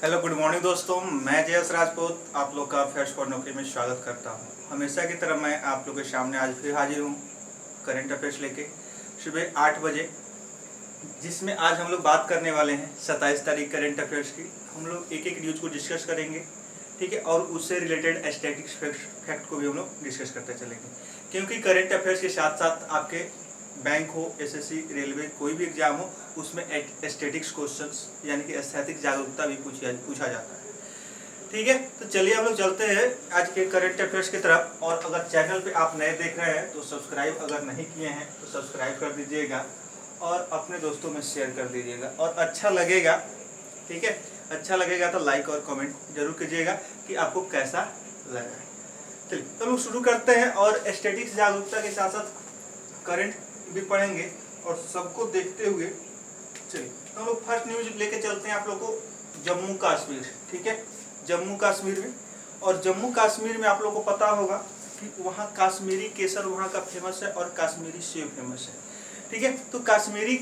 Hello good morning दोस्तों, मैं जयस राजपूत आप लोग का फ्रेश फॉर नौकरी में स्वागत करता हूं। हमेशा की तरह मैं आप लोग के सामने आज फिर हाजिर हूं करंट अफेयर्स लेके सुबह 8 बजे, जिसमें आज हम लोग बात करने वाले हैं 27 तारीख करंट अफेयर्स की। हम लोग एक एक न्यूज़ को डिस्कस करेंगे, ठीक है, और उससे रिलेटेड स्टैटिस्टिक्स फैक्ट को भी हम लोग डिस्कस करते चलेंगे, क्योंकि करंट अफेयर्स के साथ साथ आपके बैंक हो, एसएससी, रेलवे, कोई भी एग्जाम हो, उसमें स्टैटिक्स क्वेश्चंस यानी कि स्थैतिक जागरूकता भी पूछा जाता है। ठीक है, तो चलिए हम लोग चलते हैं आज के करंट अफेयर्स की तरफ। और अगर चैनल पे आप नए देख रहे हैं तो सब्सक्राइब अगर नहीं किए हैं तो सब्सक्राइब कर दीजिएगा और अपने दोस्तों में शेयर कर दीजिएगा। और अच्छा लगेगा, ठीक है, अच्छा लगेगा तो लाइक और कमेंट जरूर कीजिएगा कि आपको कैसा लगा। चलिए तो लोग शुरू करते हैं और स्टैटिक्स जागरूकता के साथ साथ करंट भी पढ़ेंगे और सबको देखते हुए चलिए तो हम लोग फर्स्ट न्यूज लेके चलते हैं आप लोग को जम्मू कश्मीर। ठीक है, जम्मू कश्मीर में, और जम्मू कश्मीर में आप लोग को पता होगा कि वहाँ कश्मीरी केसर वहाँ का फेमस है और कश्मीरी सेब फेमस है। ठीक है, तो कश्मीरी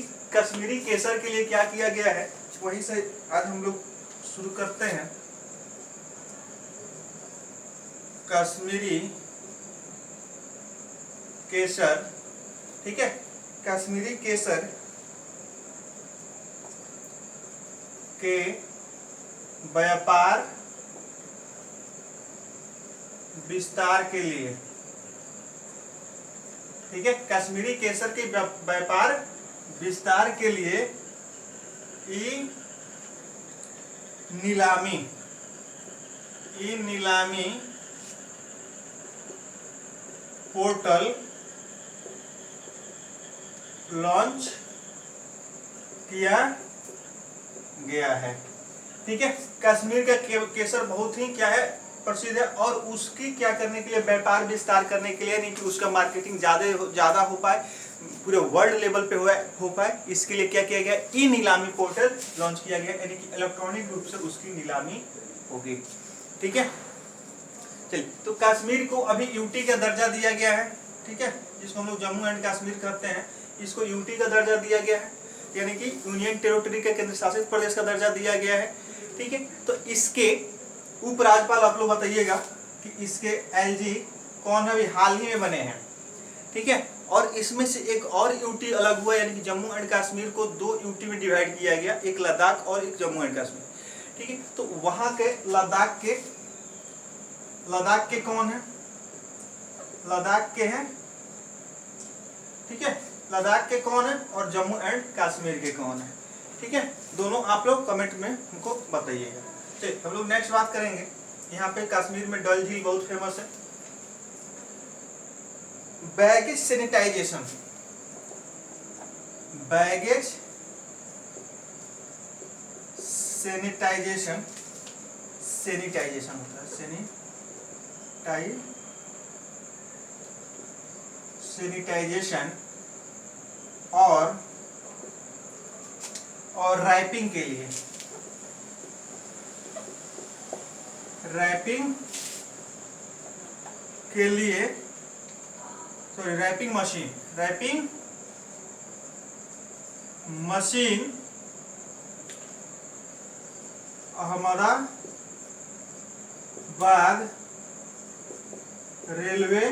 केसर के लिए क्या किया गया है वहीं से आज हम लोग शुरू करते हैं। कश्मीरी केसर, ठीक है, कश्मीरी केसर के व्यापार विस्तार के लिए, ठीक है, कश्मीरी केसर के व्यापार विस्तार के लिए ई नीलामी पोर्टल लॉन्च किया गया है। ठीक है, कश्मीर का केसर बहुत ही क्या है प्रसिद्ध है, और उसकी क्या करने के लिए व्यापार विस्तार करने के लिए, नहीं कि उसका मार्केटिंग ज़्यादा हो पाए, पूरे वर्ल्ड लेवल पे हो पाए, इसके लिए क्या किया गया, ई नीलामी पोर्टल लॉन्च किया गया, यानी कि इलेक्ट्रॉनिक रूप से उसकी नीलामी होगी। ठीक है, चलिए तो कश्मीर को अभी यूटी का दर्जा दिया गया है। ठीक है, जिसको हम लोग जम्मू एंड कश्मीर कहते हैं, इसको यूटी का दर्जा दिया गया है, यानी कि यूनियन टेरिटरी का केंद्र शासित प्रदेश का दर्जा दिया गया है। ठीक है, तो इसके उपराज्यपाल आप लोग बताइएगा कि इसके एलजी कौन है, अभी हाल ही में बने हैं। ठीक है, और इसमें से एक और यूटी अलग हुआ, यानी कि जम्मू एंड कश्मीर को दो यूटी में डिवाइड किया गया, एक लद्दाख और एक जम्मू एंड कश्मीर। ठीक है, तो वहां के लद्दाख के कौन है, लद्दाख के हैं, ठीक है, लद्दाख के कौन है और जम्मू एंड कश्मीर के कौन है। ठीक है, दोनों आप लोग कमेंट में हमको बताइएगा। चलिए हम लोग नेक्स्ट बात करेंगे। यहाँ पे कश्मीर में डल झील बहुत फेमस है। बैगेज सैनिटाइजेशन, सैनिटाइजेशन होता है, सैनिटाइजेशन और रैपिंग के लिए, wrapping machine Ahmedabad railway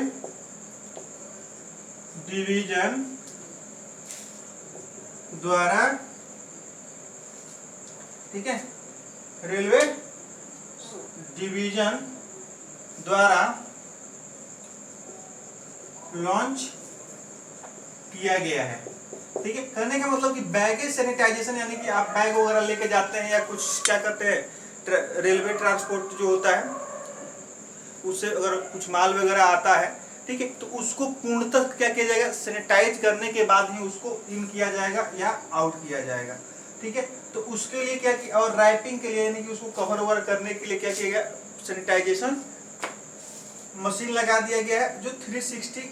division द्वारा, ठीक है, रेलवे डिवीजन द्वारा लॉन्च किया गया है। ठीक है, करने का मतलब कि बैगेज सैनिटाइजेशन, यानी कि आप बैग वगैरह लेके जाते हैं या कुछ क्या करते हैं, रेलवे ट्रांसपोर्ट जो होता है उससे अगर कुछ माल वगैरह आता है, ठीक है, तो उसको पूर्णतः क्या किया जाएगा, सैनिटाइज करने के बाद ही उसको इन किया जाएगा या आउट किया जाएगा। ठीक है, तो उसके लिए क्या किया, और रैपिंग के लिए यानी कि उसको कवर ओवर करने के लिए क्या किया गया, सैनिटाइजेशन मशीन लगा दिया गया है जो 360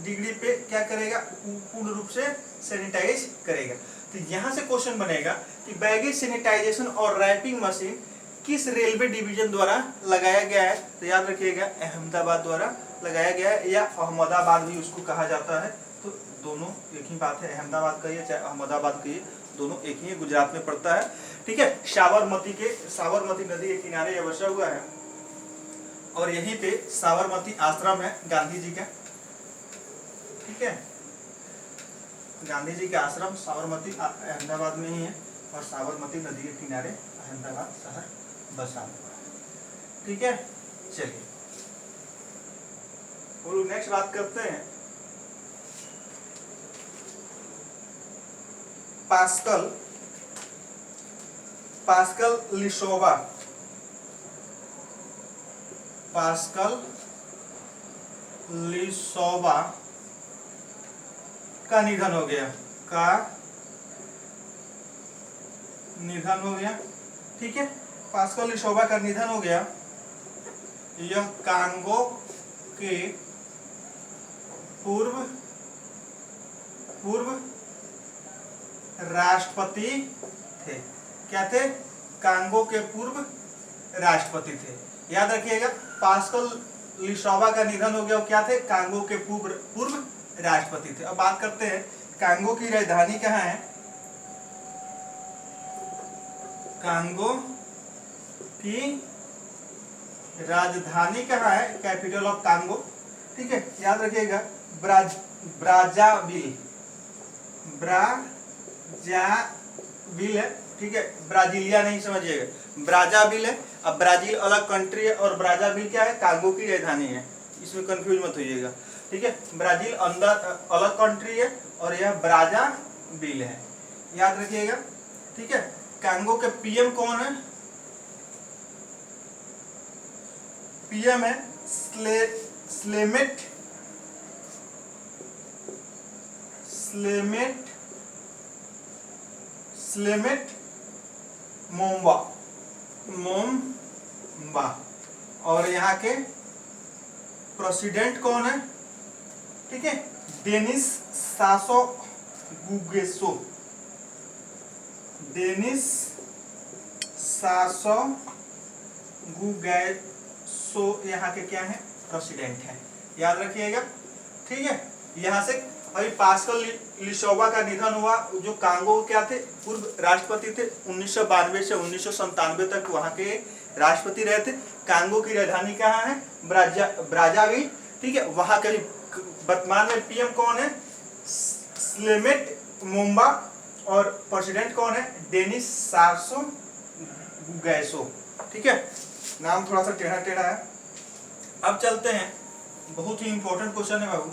डिग्री पे क्या करेगा, पूर्ण रूप से सैनिटाइज करेगा। तो यहाँ से क्वेश्चन बनेगा कि बैगेज सैनिटाइजेशन और रैपिंग मशीन किस रेलवे डिवीजन द्वारा लगाया गया है। तो याद रखिएगा अहमदाबाद द्वारा लगाया गया है, या अहमदाबाद भी उसको कहा जाता है। तो दोनों एक ही बात है, अहमदाबाद कहिए चाहे अहमदाबाद कहिए, दोनों एक ही, गुजरात में पड़ता है। ठीक है, साबरमती नदी के किनारे यह बसा हुआ है और यहीं पे साबरमती आश्रम है गांधी जी का। ठीक है, गांधी जी का आश्रम साबरमती अहमदाबाद में ही है और साबरमती नदी के किनारे अहमदाबाद शहर बसा हुआ है। ठीक है, चलिए और नेक्स्ट बात करते हैं पास्कल लिसोबा का निधन हो गया ठीक है, पास्कल लिसोबा का निधन हो गया। यह कांगो के पूर्व राष्ट्रपति थे। क्या थे? कांगो के पूर्व राष्ट्रपति थे। याद रखिएगा, पास्कल लिसोबा का निधन हो गया। क्या थे? कांगो के पूर्व राष्ट्रपति थे। अब बात करते हैं कांगो की राजधानी कहाँ है। कांगो की राजधानी कहाँ है? Capital of Congo. ठीक है, याद रखिएगा, ब्राज़ाविल है। ठीक है, ब्राजीलिया नहीं समझिएगा, ब्राज़ाविल है। अब ब्राजील अलग कंट्री है और ब्राज़ाविल क्या है? कांगो की राजधानी है, इसमें कंफ्यूज मत होइएगा। ठीक है, ब्राजील अंदर अलग कंट्री है और यह ब्राज़ाविल है, याद रखिएगा। ठीक है, कांगो के पीएम कौन है? पीएम है स्लेमेट मोम्बा। और यहाँ के प्रेसिडेंट कौन है? ठीक है, डेनिस सासो गुगेसो यहाँ के क्या है? प्रेसिडेंट है, याद रखिएगा। ठीक है, यहाँ से अभी पास्कल लिसोबा का निधन हुआ, जो कांगो क्या थे? पूर्व राष्ट्रपति थे। 1992 से 1997 तक वहाँ के राष्ट्रपति रहे थे। कांगो की राजधानी कहाँ है? ब्राज़ाविल। ठीक है, वहाँ के वर्तमान में पीएम कौन है? स्लेमेट मोम्बा। और प्रेसिडेंट कौन है? डेनिस सासो गुगेसो। ठीक है, नाम थोड़ा सा टेढ़ा टेढ़ा है। अब चलते हैं, बहुत ही इंपॉर्टेंट क्वेश्चन है बाबू।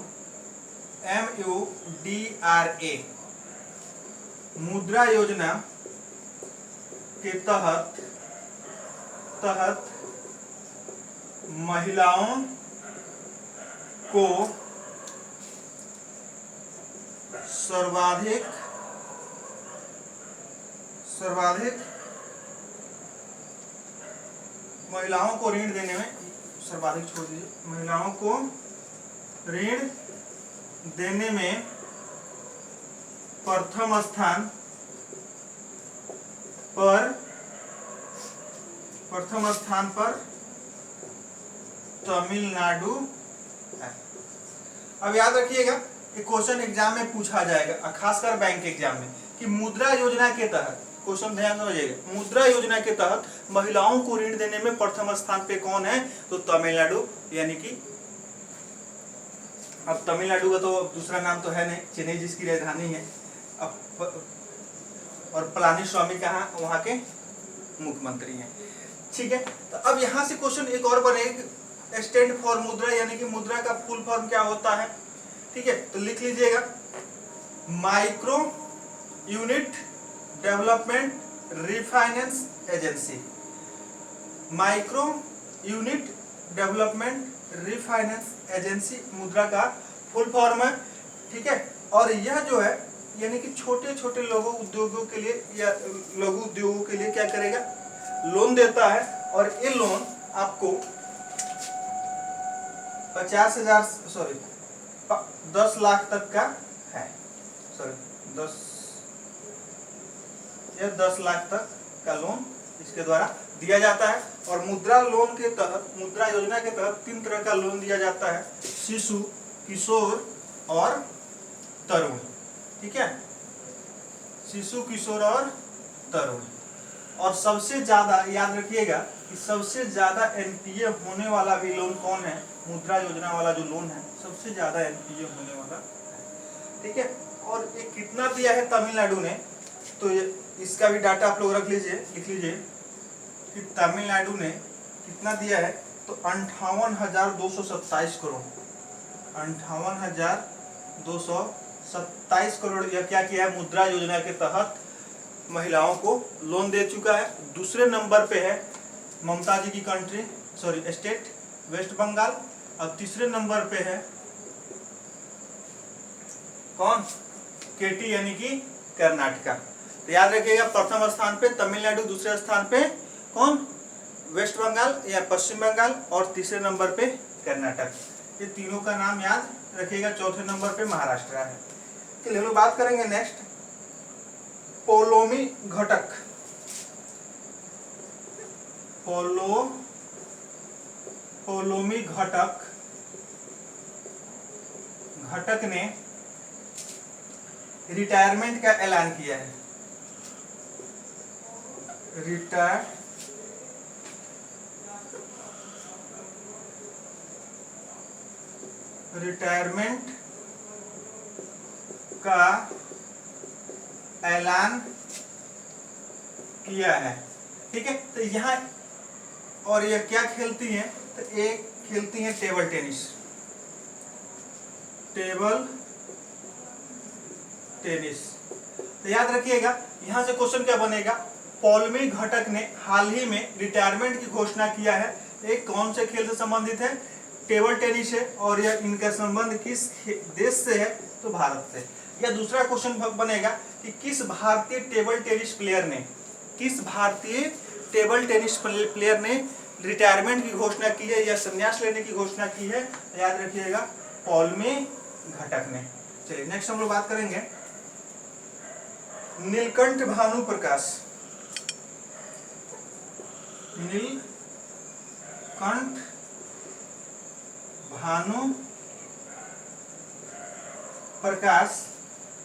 MUDRA मुद्रा योजना के तहत महिलाओं को सर्वाधिक महिलाओं को ऋण देने में, सर्वाधिक छोड़ दीजिए, महिलाओं को ऋण देने में प्रथम स्थान पर तमिलनाडु है। अब याद रखिएगा कि क्वेश्चन एग्जाम में पूछा जाएगा, खासकर बैंक एग्जाम में, कि मुद्रा योजना के तहत, क्वेश्चन ध्यान समझिएगा, मुद्रा योजना के तहत महिलाओं को ऋण देने में प्रथम स्थान पे कौन है? तो तमिलनाडु, यानी कि अब तमिलनाडु का तो दूसरा नाम तो है नहीं, चेन्नई जिसकी राजधानी है। अब और पलानीस्वामी कहाँ? वहाँ के मुख्यमंत्री हैं। ठीक है, तो अब यहाँ से क्वेश्चन एक और बनेगा, स्टैंड फॉर मुद्रा, यानी कि मुद्रा का फुल फॉर्म क्या होता है? ठीक है, तो लिख लीजिएगा, micro unit development refinance agency. Micro unit development refinance agency मुद्रा का फुल फॉर्म है। ठीक है, और यह जो है यानी कि छोटे छोटे लघु उद्योगों के लिए या लघु उद्योगों के लिए क्या करेगा? लोन देता है। और ये लोन आपको 10 लाख तक का है। 10 लाख तक का लोन इसके द्वारा दिया जाता है। और मुद्रा लोन के तहत, मुद्रा योजना के तहत 3 तरह का लोन दिया जाता है, शिशु, किशोर और तरुण। ठीक है, शिशु, किशोर और तरुण। और सबसे ज्यादा याद रखिएगा कि सबसे ज्यादा एनपीए होने वाला भी लोन कौन है, मुद्रा योजना वाला जो लोन है सबसे ज्यादा एनपीए होने वाला है। ठीक है, और ये कितना दिया है तमिलनाडु ने, तो ये इसका भी डाटा आप लोग रख लीजिए, लिख लीजिए कि तमिलनाडु ने कितना दिया है, तो 58,227 करोड़, 58,227 करोड़ यह क्या किया है, मुद्रा योजना के तहत महिलाओं को लोन दे चुका है। दूसरे नंबर पे है ममता जी की कंट्री स्टेट वेस्ट बंगाल, और तीसरे नंबर पे है कौन, केटी यानी कि कर्नाटका। तो याद रखिएगा प्रथम स्थान पे तमिलनाडु, दूसरे स्थान पे कौन, वेस्ट बंगाल या पश्चिम बंगाल, और तीसरे नंबर पे कर्नाटक। ये तीनों का नाम याद रखिएगा। चौथे नंबर पे महाराष्ट्र है। चलिए लोग बात करेंगे नेक्स्ट पोलोमी घटक। पोलोमी घटक ने रिटायरमेंट का ऐलान किया है। रिटायरमेंट का ऐलान किया है। ठीक है, तो यहाँ और ये क्या खेलती हैं, तो एक खेलती हैं टेबल टेनिस। तो याद रखिएगा यहाँ से क्वेश्चन क्या बनेगा, पोलोमी घटक ने हाल ही में रिटायरमेंट की घोषणा किया है। एक कौन से खेल से संबंधित है, टेबल टेनिस है, और यह इनका संबंध किस देश से है, तो भारत से। या दूसरा क्वेश्चन बनेगा कि किस भारतीय टेबल टेनिस प्लेयर ने रिटायरमेंट की घोषणा की है या संन्यास लेने की घोषणा की है, याद रखिएगा पोलोमी घटक ने। चलिए नेक्स्ट हम लोग बात करेंगे नीलकंठ भानु प्रकाश।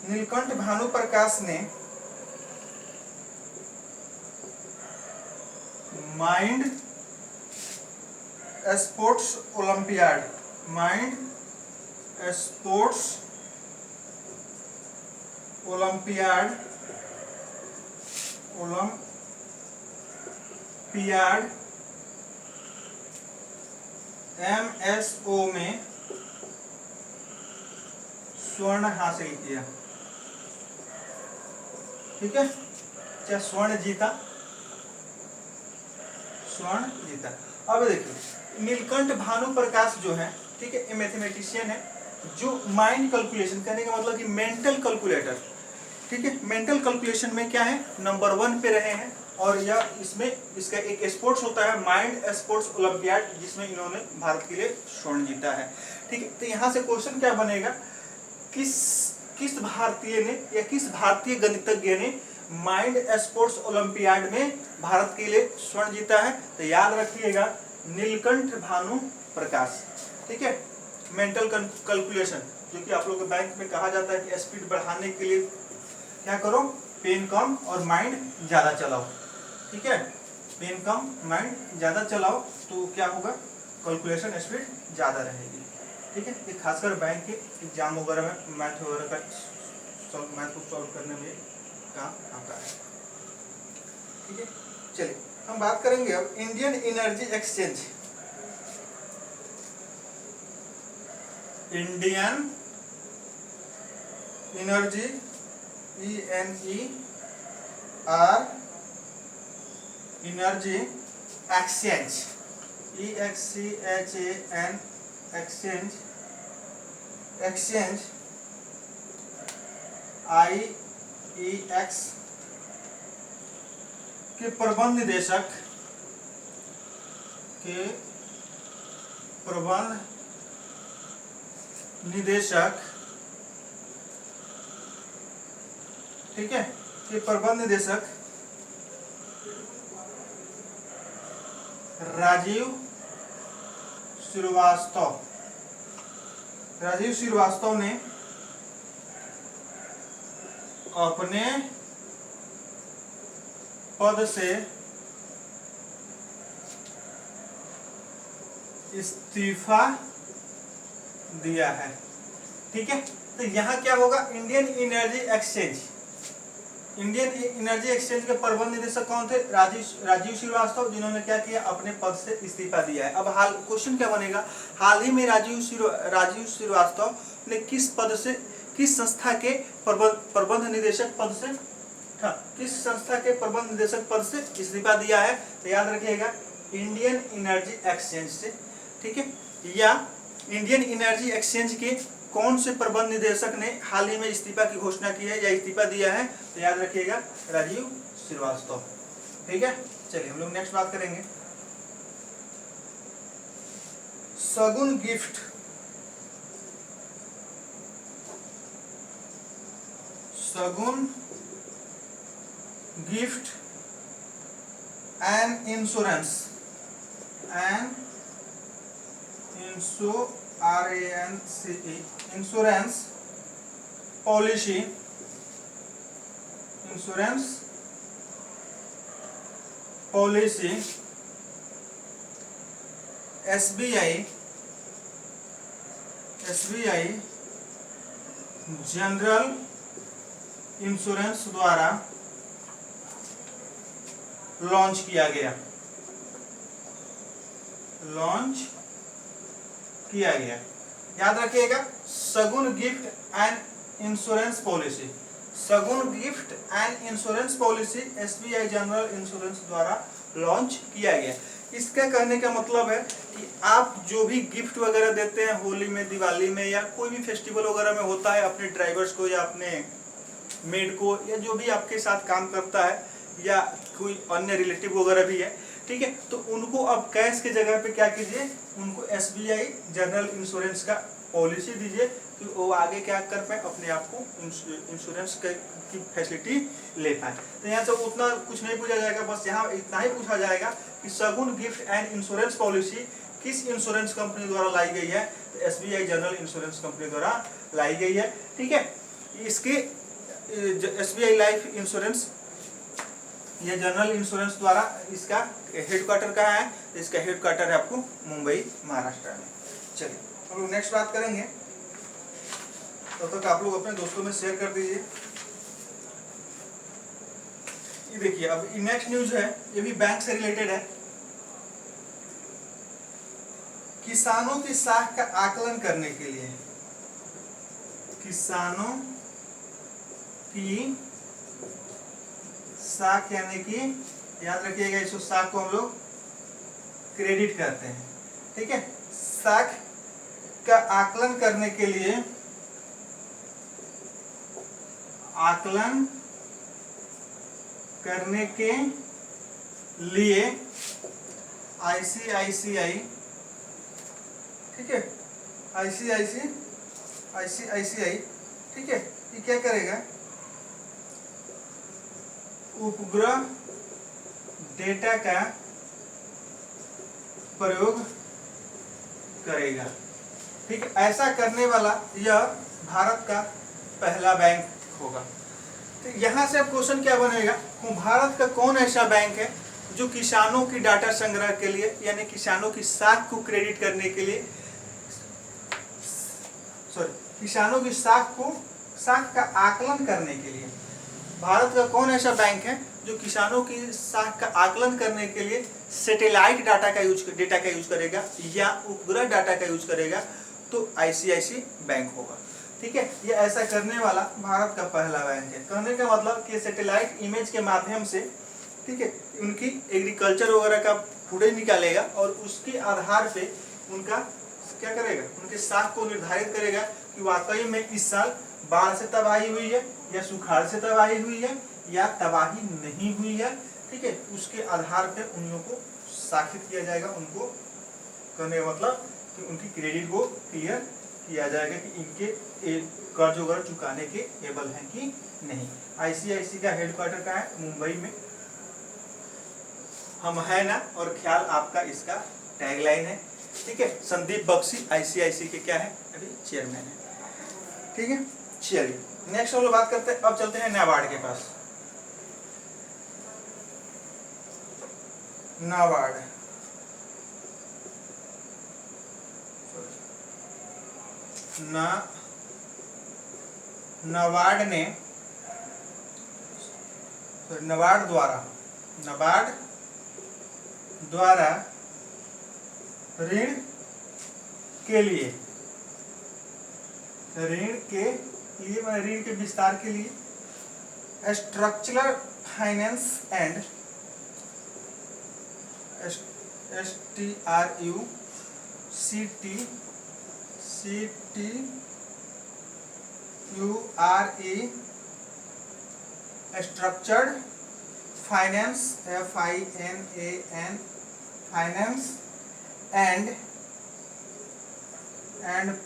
नीलकंठ भानु प्रकाश ने माइंड स्पोर्ट्स ओलंपियाड MSO में स्वर्ण हासिल किया। ठीक है, क्या स्वर्ण जीता। अब देखिए नीलकंठ भानु प्रकाश जो है, ठीक है, ये मैथमेटिशियन है जो माइंड कैलकुलेशन करने का मतलब कि मेंटल कैलकुलेटर। ठीक है, मेंटल कैलकुलेशन में क्या है, नंबर 1 पे रहे हैं। और यह इसका एक स्पोर्ट्स होता है माइंड स्पोर्ट्स ओलंपियाड, जिसमें इन्होंने भारत के लिए स्वर्ण जीता है। ठीक है, तो यहाँ से क्वेश्चन क्या बनेगा, किस भारतीय ने या किस भारतीय गणितज्ञ ने माइंड स्पोर्ट्स ओलंपियाड में भारत के लिए स्वर्ण जीता है, तो याद रखिएगा नीलकंठ भानु प्रकाश। ठीक है, मेंटल कैलकुलेशन जो कि आप लोग के बैंक में कहा जाता है कि स्पीड बढ़ाने के लिए क्या करो, पेन कम और माइंड ज्यादा चलाओ। ठीक है, पेन कम माइंड ज्यादा चलाओ तो क्या होगा, कैलकुलेशन स्पीड ज्यादा रहेगी। ठीक है, ये खासकर बैंक के एग्जाम वगैरह में मैथ वगैरह का मैथ को सॉल्व करने में काम आता है। ठीक है, चलिए हम बात करेंगे अब Indian energy exchange. Indian energy energy exchange exchange IEX के प्रबंध निदेशक ठीक है, के प्रबंध निदेशक राजीव श्रीवास्तव ने अपने पद से इस्तीफा दिया है। ठीक है, तो यहाँ क्या होगा, Indian energy exchange, Indian energy exchange के प्रबंध निदेशक कौन थे, राजीव श्रीवास्तव, जिन्होंने क्या किया, अपने पद से इस्तीफा दिया है। अब हाल क्वेश्चन क्या बनेगा, हाल ही में राजीव श्रीवास्तव ने किस पद से, किस संस्था के प्रबंध निदेशक पद से, किस संस्था के प्रबंध निदेशक पद से इस्तीफा दिया है, तो याद रखिएगा इंडियन एनर्जी एक्सचेंज से। ठीक है, या इंडियन एनर्जी एक्सचेंज के कौन से प्रबंध निदेशक ने हाल ही में इस्तीफा की घोषणा की है या इस्तीफा दिया है, तो याद रखिएगा राजीव श्रीवास्तव। ठीक है, चलिए हम लोग नेक्स्ट बात करेंगे। Shagun gift, shagun gift and insurance, insurance policy, SBI general insurance द्वारा लॉन्च किया गया, याद रखिएगा shagun gift and insurance policy, shagun gift and insurance policy SBI general insurance द्वारा लॉन्च किया गया। इसका कहने का मतलब है कि आप जो भी गिफ्ट वगैरह देते हैं होली में, दिवाली में, या कोई भी फेस्टिवल वगैरह में होता है अपने ड्राइवर्स को या अपने मेड को, या जो भी आपके साथ काम करता है, या कोई अन्य रिलेटिव वगैरह भी है, ठीक है, तो उनको अब कैश के जगह पे क्या कीजिए, उनको एसबीआई जनरल इंश्योरेंस का पॉलिसी दीजिए कि वो आगे क्या कर पाए, अपने आप को इंश्योरेंस की फैसिलिटी ले पाए। तो यहाँ से उतना कुछ नहीं पूछा जाएगा, बस यहाँ इतना ही पूछा जाएगा कि शगुन गिफ्ट एंड इंश्योरेंस पॉलिसी किस इंश्योरेंस कंपनी द्वारा लाई गई है, तो एसबीआई जनरल इंश्योरेंस कंपनी द्वारा लाई गई है। ठीक है, इसके एसबीआई लाइफ इंश्योरेंस, ये जनरल इंश्योरेंस द्वारा, इसका हेडक्वार्टर कहाँ है, इसका हेडक्वार्टर है आपको मुंबई, महाराष्ट्र में। चलिए हम लोग नेक्स्ट बात करेंगे, तब तक आप लोग अपने दोस्तों में शेयर कर दीजिए। ये देखिए, अब नेक्स्ट न्यूज है, ये भी बैंक से रिलेटेड है। किसानों की साख का आकलन करने के लिए, किसानों की साख यानी कि याद रखिएगा, इसको साख को हम लोग क्रेडिट करते हैं। ठीक है, साख का आकलन करने के लिए, आईसीआईसीआई, ठीक है, आईसीआईसीआई, ठीक है, ये क्या करेगा, उपग्रह डेटा का प्रयोग करेगा। ठीक है, ऐसा करने वाला यह भारत का पहला बैंक होगा। तो यहाँ से अब क्वेश्चन क्या बनेगा, भारत का कौन ऐसा बैंक है जो किसानों की डाटा संग्रह के लिए, यानी किसानों की साख को क्रेडिट करने के लिए, किसानों की साख का आकलन करने के लिए, भारत का कौन ऐसा बैंक है जो किसानों की साख का आकलन करने के लिए सैटेलाइट डेटा का यूज करेगा या उपग्रह डाटा का यूज करेगा, तो आईसीआईसी बैंक होगा। ठीक है, ये ऐसा करने वाला भारत का पहला बैंक है। कहने का मतलब कि सैटेलाइट इमेज के माध्यम से, ठीक है, उनकी एग्रीकल्चर वगैरह का फुटेज निकालेगा और उसके आधार पे उनका क्या करेगा, उनके साख को निर्धारित करेगा कि वाकई में इस साल बाढ़ से तबाही हुई है या सुखाड़ से तबाही हुई है या तबाही नहीं हुई है। ठीक है, उसके आधार पे उन लोगों को साखित किया जाएगा, उनको कहने का मतलब कि उनकी क्रेडिट को क्लियर किया जाएगा कि इनके कर्ज वगैरह चुकाने के एबल हैं कि नहीं। आईसीआईसी का हेडक्वार्टर कहाँ है, मुंबई में। हम है ना, और ख्याल आपका इसका टैगलाइन है। ठीक है, संदीप बख्शी आईसीआईसी के क्या है, अभी चेयरमैन है। ठीक है, चलिए नेक्स्ट हम लोग बात करते हैं, अब चलते हैं नाबार्ड के पास। नाबार्ड नाबार्ड ने नाबार्ड द्वारा ऋण के लिए ऋण के विस्तार के लिए structural finance and STRUCTURE structured finance finance and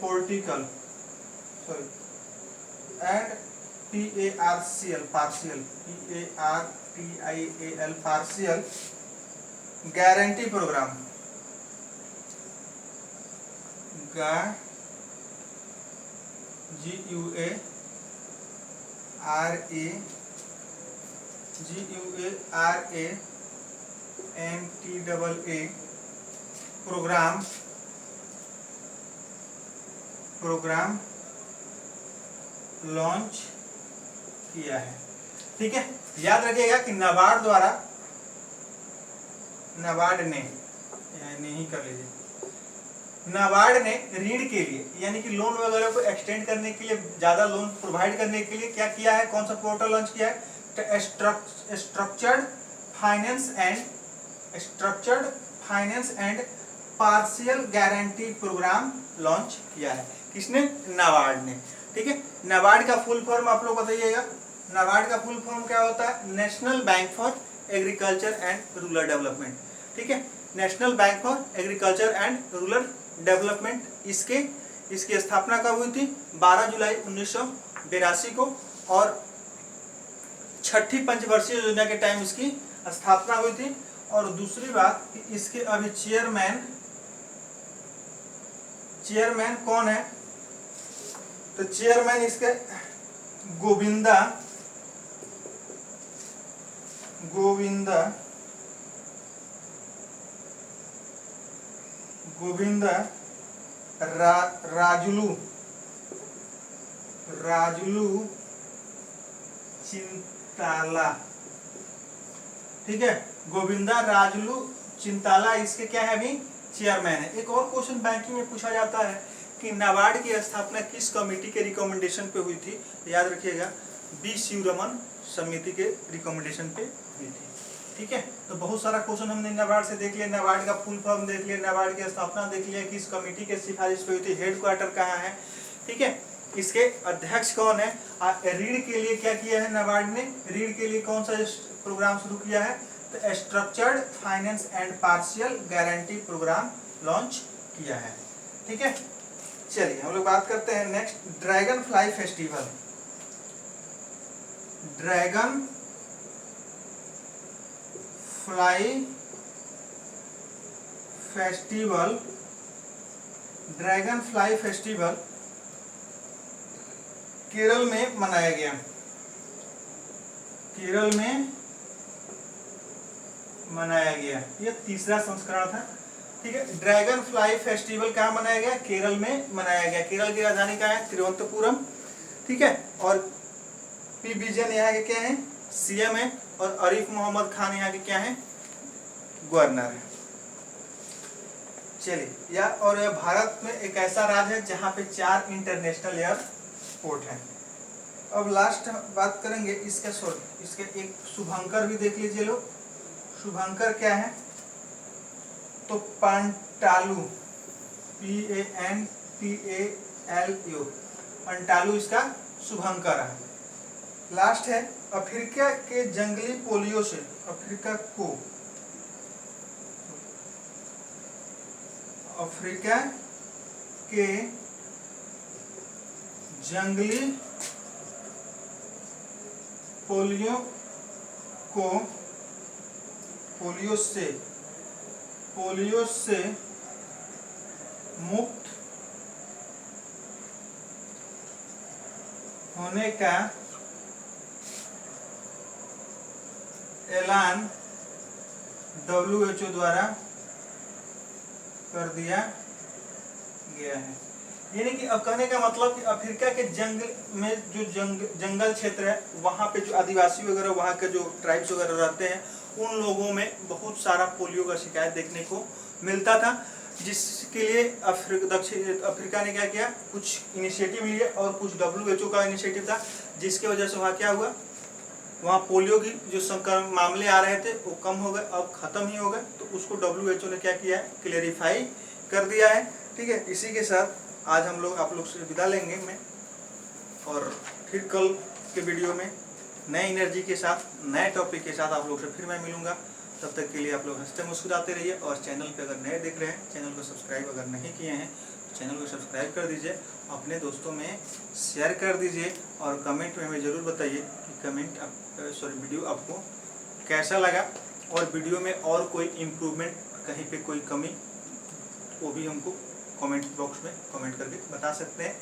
political and partial guarantee programme GUARA programme launch किया है। ठीक है, याद रखिएगा कि नाबार्ड ने नहीं कर लीजिए, नाबार्ड ने ऋण के लिए यानी कि लोन वगैरह को एक्सटेंड करने के लिए, ज्यादा लोन प्रोवाइड करने के लिए क्या किया है, कौन सा पोर्टल लॉन्च किया है, structured finance and partial guarantee programme launch किया है। किसने? नाबार्ड ने। ठीक है, नाबार्ड का फुल फॉर्म आप लोग बताइएगा। नाबार्ड का फुल फॉर्म क्या होता है? National bank for agriculture and rural development. ठीक है, national bank for agriculture and rural development. इसकी स्थापना कब हुई थी? 12 जुलाई 1982 को, और छठी पंचवर्षीय योजना के टाइम इसकी स्थापना हुई थी। और दूसरी बात कि इसके अभी चेयरमैन कौन है? तो चेयरमैन इसके गोविंदा राजुलू चिंताला। ठीक है, गोविंदा राजुलू चिंताला इसके क्या है? अभी चेयरमैन है। एक और क्वेश्चन बैंकिंग में पूछा जाता है कि नाबार्ड की स्थापना किस कमेटी के रिकमेंडेशन पे हुई थी? याद रखिएगा, बी शिवरमन समिति के रिकमेंडेशन पे हुई थी। ठीक है, तो बहुत सारा क्वेश्चन हमने नाबार्ड से देख लिया, नाबार्ड का फुल फॉर्म देख लिया, नाबार्ड की स्थापना देख लिया, किस कमेटी के सिफारिश पे हुई थी, हेडक्वार्टर कहाँ है। ठीक है, इसके अध्यक्ष कौन है, ऋण के लिए क्या किया है नाबार्ड ने, ऋण के लिए कौन सा प्रोग्राम शुरू किया है? तो structured finance and partial guarantee programme launch किया है। ठीक है, चलिए हम लोग बात करते हैं next, dragon fly festival. Dragon fly festival Kerala में मनाया गया। यह तीसरा संस्करण था। ठीक है, ड्रैगन फ्लाई फेस्टिवल कहाँ मनाया गया? केरल में मनाया गया। केरल की राजधानी कहाँ है? तिरुवनंतपुरम। ठीक है, और पी विजयन यहाँ के क्या है? सीएम है, और आरिफ मोहम्मद खान यहाँ के क्या है? गवर्नर है। चलिए, और यह भारत में एक ऐसा राज्य है जहाँ पे 4 इंटरनेशनल एयरपोर्ट हैं। अब लास्ट बात करेंगे इसके एक शुभंकर भी देख लीजिए लोग। शुभंकर क्या है? तो पंटालू, PANTALU, पंटालू इसका शुभंकर है। लास्ट है अफ्रीका के जंगली पोलियो से, अफ्रीका के जंगली पोलियो से मुक्त होने का ऐलान WHO द्वारा कर दिया गया है। यानी कि अब कहने का मतलब कि अफ्रीका के जंगल में जो जंगल क्षेत्र है वहाँ पे जो आदिवासी वगैरह वहाँ के जो ट्राइब्स वगैरह रहते हैं उन लोगों में बहुत सारा पोलियो का शिकायत देखने को मिलता था, जिसके लिए दक्षिण अफ्रीका ने क्या किया, कुछ इनिशिएटिव लिए और कुछ WHO का इनिशिएटिव था, जिसके वजह से वहाँ क्या हुआ, वहाँ पोलियो की जो संक्रमण मामले आ रहे थे वो कम हो गए, अब ख़त्म ही हो गए। तो उसको WHO ने क्या किया है, क्लेरिफाई कर दिया है। ठीक है, इसी के साथ आज हम लोग आप लोग से विदा लेंगे मैं, और फिर कल के वीडियो में नए एनर्जी के साथ नए टॉपिक के साथ आप लोग से फिर मैं मिलूंगा। तब तक के लिए आप लोग हंसते मुस्कुराते रहिए, और चैनल पे अगर नए देख रहे हैं, चैनल को सब्सक्राइब अगर नहीं किए हैं तो चैनल को सब्सक्राइब कर दीजिए, अपने दोस्तों में शेयर कर दीजिए, और कमेंट में हमें ज़रूर बताइए कि वीडियो आपको कैसा लगा, और वीडियो में और कोई इम्प्रूवमेंट, कहीं पे कोई कमी, वो भी हमको कमेंट बॉक्स में कमेंट करके बता सकते हैं।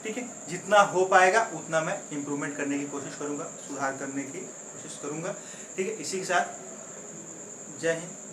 ठीक है, जितना हो पाएगा उतना मैं इम्प्रूवमेंट करने की कोशिश करूँगा, सुधार करने की कोशिश करूँगा। ठीक है, इसी के साथ जय हिंद।